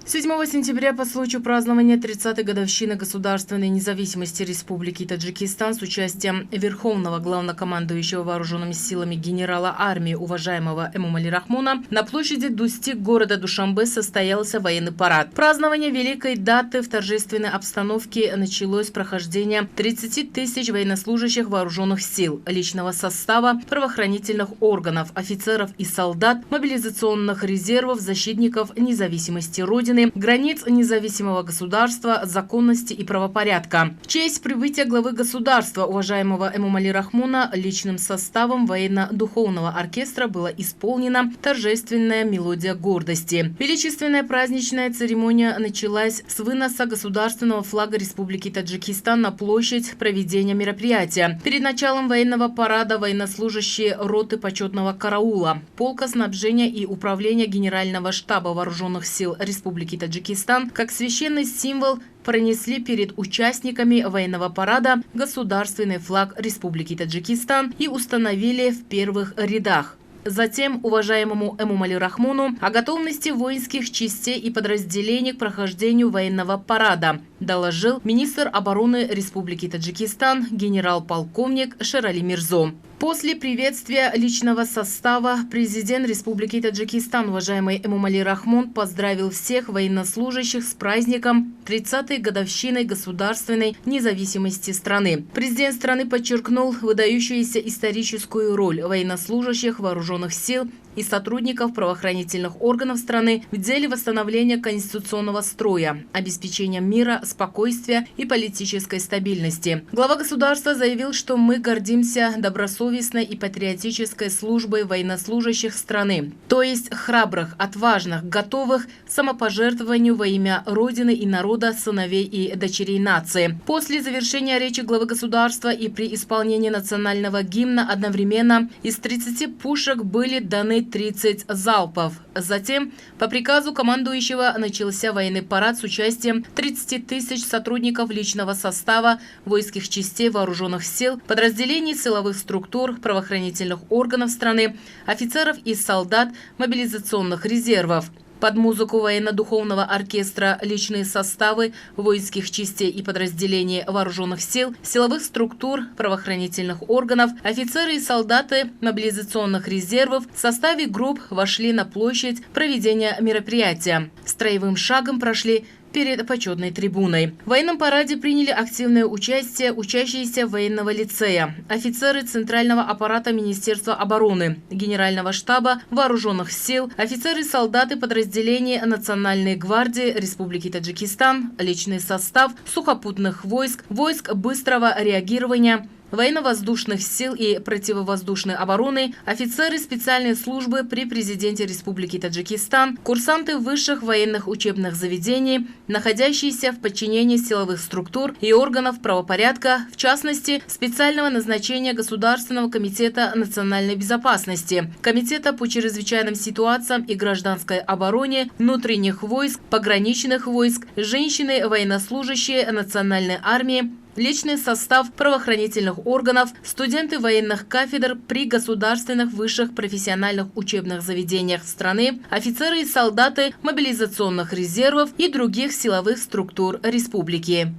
7 сентября по случаю празднования 30-й годовщины государственной независимости Республики Таджикистан с участием Верховного главнокомандующего вооруженными силами генерала армии уважаемого Эмомали Рахмона на площади Дусти города Душанбе состоялся военный парад. Празднование великой даты в торжественной обстановке началось с прохождения 30 тысяч военнослужащих вооруженных сил, личного состава, правоохранительных органов, офицеров и солдат, мобилизационных резервов, защитников независимости Родины, границ независимого государства, законности и правопорядка. В честь прибытия главы государства, уважаемого Эмомали Рахмона, личным составом военно-духовного оркестра была исполнена торжественная мелодия гордости. Величественная праздничная церемония началась с выноса государственного флага Республики Таджикистан на площадь проведения мероприятия. Перед началом военного парада военнослужащие роты почетного караула, полка снабжения и управления Генерального штаба вооруженных сил Республики Таджикистан как священный символ пронесли перед участниками военного парада государственный флаг Республики Таджикистан и установили в первых рядах. Затем уважаемому Эмомали Рахмону о готовности воинских частей и подразделений к прохождению военного парада доложил министр обороны Республики Таджикистан генерал-полковник Шерали Мирзо. После приветствия личного состава президент Республики Таджикистан, уважаемый Эмомали Рахмон, поздравил всех военнослужащих с праздником 30-й годовщиной государственной независимости страны. Президент страны подчеркнул выдающуюся историческую роль военнослужащих вооруженных сил и сотрудников правоохранительных органов страны в деле восстановления конституционного строя, обеспечения мира, спокойствия и политической стабильности. Глава государства заявил, что мы гордимся добросовестной и патриотической службой военнослужащих страны, то есть храбрых, отважных, готовых к самопожертвованию во имя Родины и народа, сыновей и дочерей нации. После завершения речи главы государства и при исполнении национального гимна одновременно из 30 пушек были даны 30 залпов. Затем, по приказу командующего, начался военный парад с участием 30 тысяч сотрудников личного состава воинских частей вооруженных сил, подразделений силовых структур, правоохранительных органов страны, офицеров и солдат, мобилизационных резервов. Под музыку военно-духовного оркестра личные составы воинских частей и подразделений вооруженных сил, силовых структур, правоохранительных органов, офицеры и солдаты мобилизационных резервов в составе групп вошли на площадь проведения мероприятия. Строевым шагом прошли перед почетной трибуной. В военном параде приняли активное участие учащиеся военного лицея, офицеры Центрального аппарата Министерства обороны, Генерального штаба вооруженных сил, офицеры и солдаты подразделений Национальной гвардии Республики Таджикистан, личный состав сухопутных войск, войск быстрого реагирования, военно-воздушных сил и противовоздушной обороны, офицеры специальной службы при президенте Республики Таджикистан, курсанты высших военных учебных заведений, находящиеся в подчинении силовых структур и органов правопорядка, в частности, специального назначения Государственного комитета национальной безопасности, Комитета по чрезвычайным ситуациям и гражданской обороне, внутренних войск, пограничных войск, женщины военнослужащие Национальной армии, личный состав правоохранительных органов, студенты военных кафедр при государственных высших профессиональных учебных заведениях страны, офицеры и солдаты мобилизационных резервов и других силовых структур республики.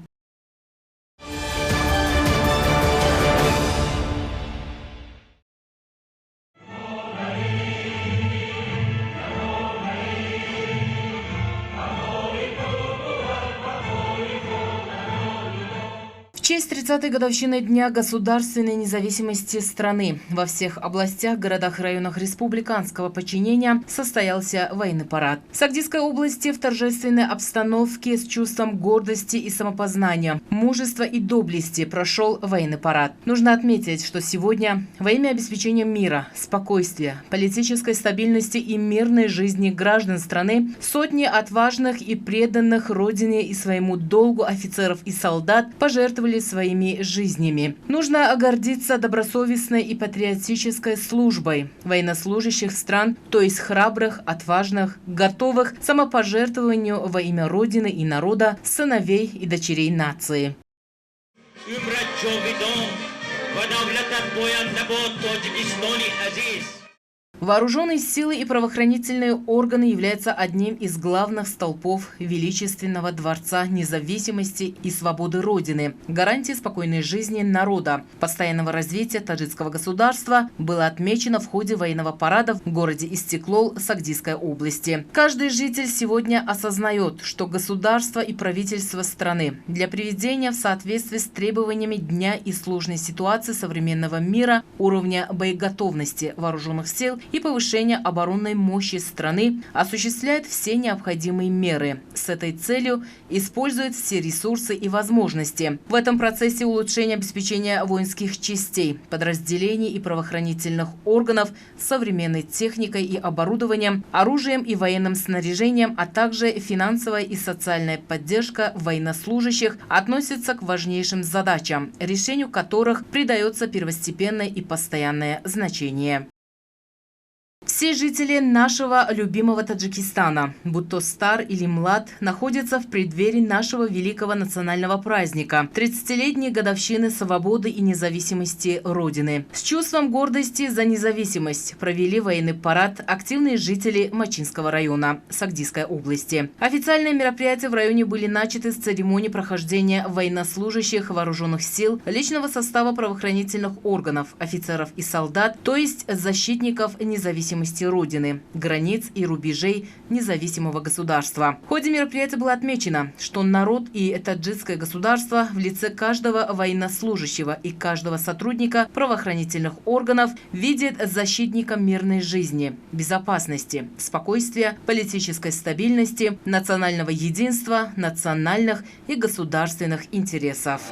В честь 30-й годовщины Дня государственной независимости страны во всех областях, городах и районах республиканского подчинения состоялся военный парад. В Сагдийской области в торжественной обстановке с чувством гордости и самопознания, мужества и доблести прошел военный парад. Нужно отметить, что сегодня во имя обеспечения мира, спокойствия, политической стабильности и мирной жизни граждан страны сотни отважных и преданных Родине и своему долгу офицеров и солдат пожертвовали своими жизнями. Нужно гордиться добросовестной и патриотической службой военнослужащих стран, то есть храбрых, отважных, готовых к самопожертвованию во имя Родины и народа, сыновей и дочерей нации. Вооруженные силы и правоохранительные органы являются одним из главных столпов величественного Дворца независимости и свободы Родины, гарантии спокойной жизни народа, постоянного развития таджикского государства, было отмечено в ходе военного парада в городе Истеклол Сагдийской области. Каждый житель сегодня осознает, что государство и правительство страны для приведения в соответствии с требованиями дня и сложной ситуации современного мира, уровня боеготовности вооруженных сил и повышения оборонной мощи страны осуществляет все необходимые меры. С этой целью использует все ресурсы и возможности. В этом процессе улучшения обеспечения воинских частей, подразделений и правоохранительных органов современной техникой и оборудованием, оружием и военным снаряжением, а также финансовая и социальная поддержка военнослужащих относятся к важнейшим задачам, решению которых придается первостепенное и постоянное значение. Все жители нашего любимого Таджикистана, будь то стар или млад, находятся в преддверии нашего великого национального праздника – 30-летней годовщины свободы и независимости Родины. С чувством гордости за независимость провели военный парад активные жители Мачинского района Сагдийской области. Официальные мероприятия в районе были начаты с церемонии прохождения военнослужащих вооруженных сил, личного состава правоохранительных органов, офицеров и солдат, то есть защитников независимости Родины, границ и рубежей независимого государства. В ходе мероприятия было отмечено, что народ и таджикское государство в лице каждого военнослужащего и каждого сотрудника правоохранительных органов видят защитником мирной жизни, безопасности, спокойствия, политической стабильности, национального единства, национальных и государственных интересов.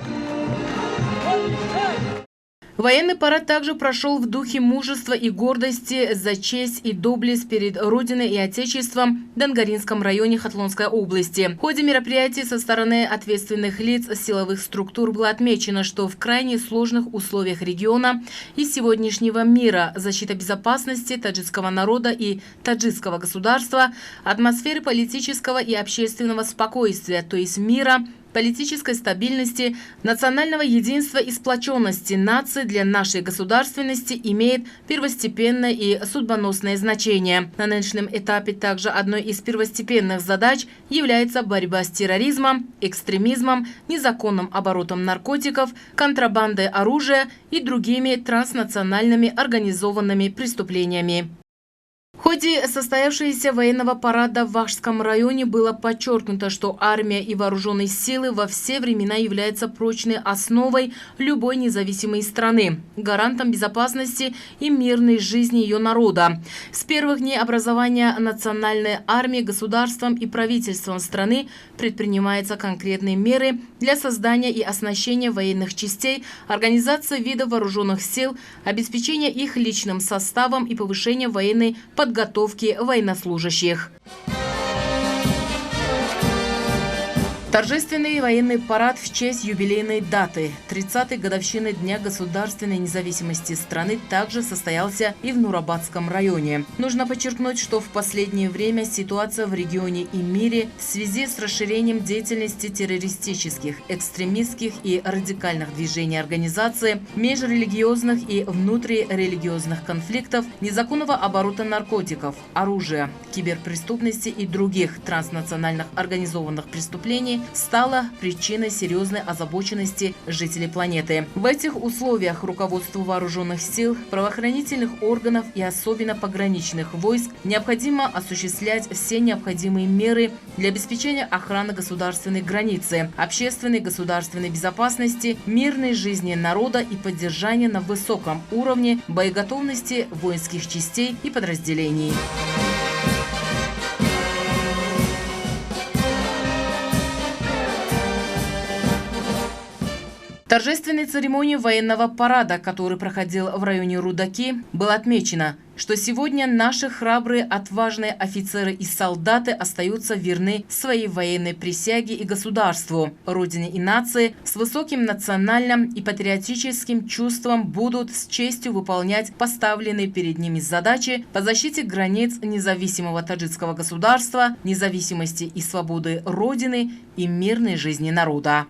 Военный парад также прошел в духе мужества и гордости за честь и доблесть перед Родиной и Отечеством в Дангаринском районе Хатлонской области. В ходе мероприятий со стороны ответственных лиц силовых структур было отмечено, что в крайне сложных условиях региона и сегодняшнего мира защита безопасности таджикского народа и таджикского государства, атмосферы политического и общественного спокойствия, то есть мира, политической стабильности, национального единства и сплоченности нации для нашей государственности имеет первостепенное и судьбоносное значение. На нынешнем этапе также одной из первостепенных задач является борьба с терроризмом, экстремизмом, незаконным оборотом наркотиков, контрабандой оружия и другими транснациональными организованными преступлениями. В ходе состоявшегося военного парада в Вахшском районе было подчеркнуто, что армия и вооруженные силы во все времена являются прочной основой любой независимой страны, гарантом безопасности и мирной жизни ее народа. С первых дней образования национальной армии государством и правительством страны предпринимаются конкретные меры для создания и оснащения военных частей, организации видов вооруженных сил, обеспечения их личным составом и повышения военной подготовки военнослужащих. Торжественный военный парад в честь юбилейной даты – 30-й годовщины Дня государственной независимости страны также состоялся и в Нурабадском районе. Нужно подчеркнуть, что в последнее время ситуация в регионе и мире в связи с расширением деятельности террористических, экстремистских и радикальных движений организации, межрелигиозных и внутрирелигиозных конфликтов, незаконного оборота наркотиков, оружия, киберпреступности и других транснациональных организованных преступлений стала причиной серьезной озабоченности жителей планеты. В этих условиях руководству вооруженных сил, правоохранительных органов и особенно пограничных войск необходимо осуществлять все необходимые меры для обеспечения охраны государственной границы, общественной государственной безопасности, мирной жизни народа и поддержания на высоком уровне боеготовности воинских частей и подразделений. В торжественной церемонии военного парада, который проходил в районе Рудаки, было отмечено, что сегодня наши храбрые, отважные офицеры и солдаты остаются верны своей военной присяге и государству, родине и нации, с высоким национальным и патриотическим чувством будут с честью выполнять поставленные перед ними задачи по защите границ независимого таджикского государства, независимости и свободы Родины и мирной жизни народа.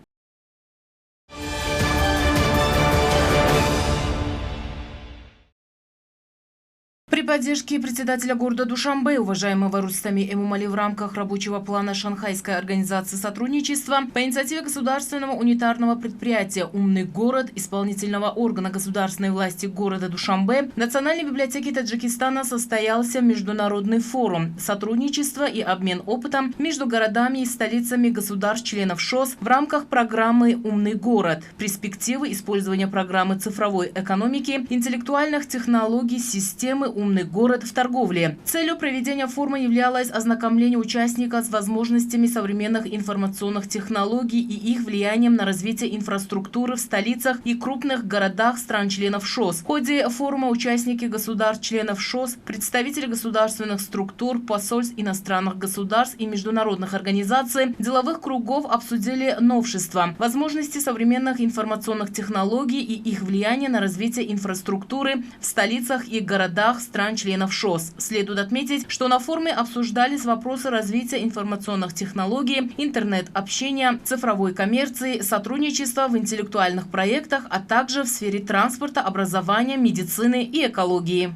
поддержки председателя города Душанбе, уважаемого Рустами Эмомали, в рамках рабочего плана Шанхайской организации сотрудничества по инициативе государственного унитарного предприятия «Умный город», исполнительного органа государственной власти города Душанбе, в Национальной библиотеке Таджикистана состоялся международный форум «Сотрудничество и обмен опытом между городами и столицами государств-членов ШОС» в рамках программы «Умный город. Перспективы использования программы цифровой экономики, интеллектуальных технологий, системы «Умный город» в торговле». Целью проведения форума являлось ознакомление участников с возможностями современных информационных технологий и их влиянием на развитие инфраструктуры в столицах и крупных городах стран-членов ШОС. В ходе форума участники государств-членов ШОС, представители государственных структур, посольств иностранных государств и международных организаций, деловых кругов обсудили новшества, возможности современных информационных технологий и их влияние на развитие инфраструктуры в столицах и городах стран-членов ШОС. Следует отметить, что на форуме обсуждались вопросы развития информационных технологий, интернет-общения, цифровой коммерции, сотрудничества в интеллектуальных проектах, а также в сфере транспорта, образования, медицины и экологии.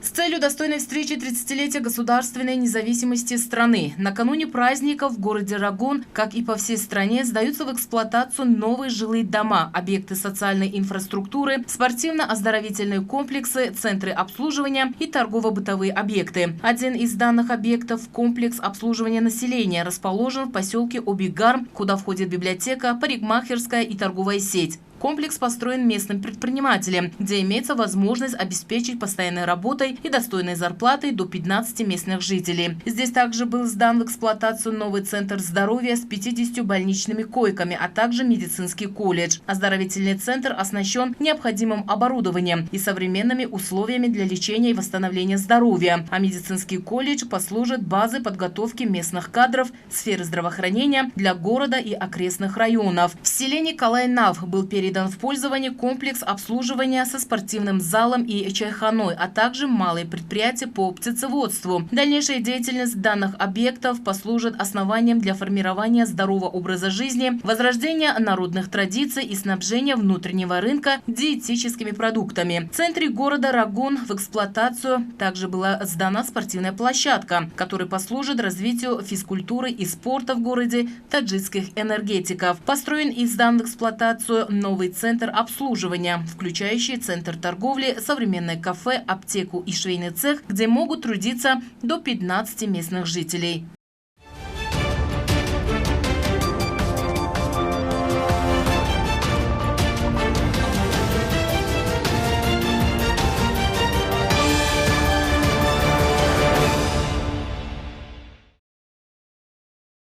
С целью достойной встречи 30-летия государственной независимости страны накануне праздников в городе Рагун, как и по всей стране, сдаются в эксплуатацию новые жилые дома, объекты социальной инфраструктуры, спортивно-оздоровительные комплексы, центры обслуживания и торгово-бытовые объекты. Один из данных объектов – комплекс обслуживания населения, расположен в поселке Обигар, куда входит библиотека, парикмахерская и торговая сеть. Комплекс построен местным предпринимателем, где имеется возможность обеспечить постоянной работой и достойной зарплатой до 15 местных жителей. Здесь также был сдан в эксплуатацию новый центр здоровья с 50 больничными койками, а также медицинский колледж. Оздоровительный центр оснащен необходимым оборудованием и современными условиями для лечения и восстановления здоровья, а медицинский колледж послужит базой подготовки местных кадров сферы здравоохранения для города и окрестных районов. В селе Николай-Нав был передан в пользование комплекс обслуживания со спортивным залом и чайханой, а также малые предприятия по птицеводству. Дальнейшая деятельность данных объектов послужит основанием для формирования здорового образа жизни, возрождения народных традиций и снабжения внутреннего рынка диетическими продуктами. В центре города Рагун в эксплуатацию также была сдана спортивная площадка, которая послужит развитию физкультуры и спорта в городе таджикских энергетиков. Построен и сдан в эксплуатацию новый центр обслуживания, включающий центр торговли, современное кафе, аптеку и швейный цех, где могут трудиться до 15 местных жителей.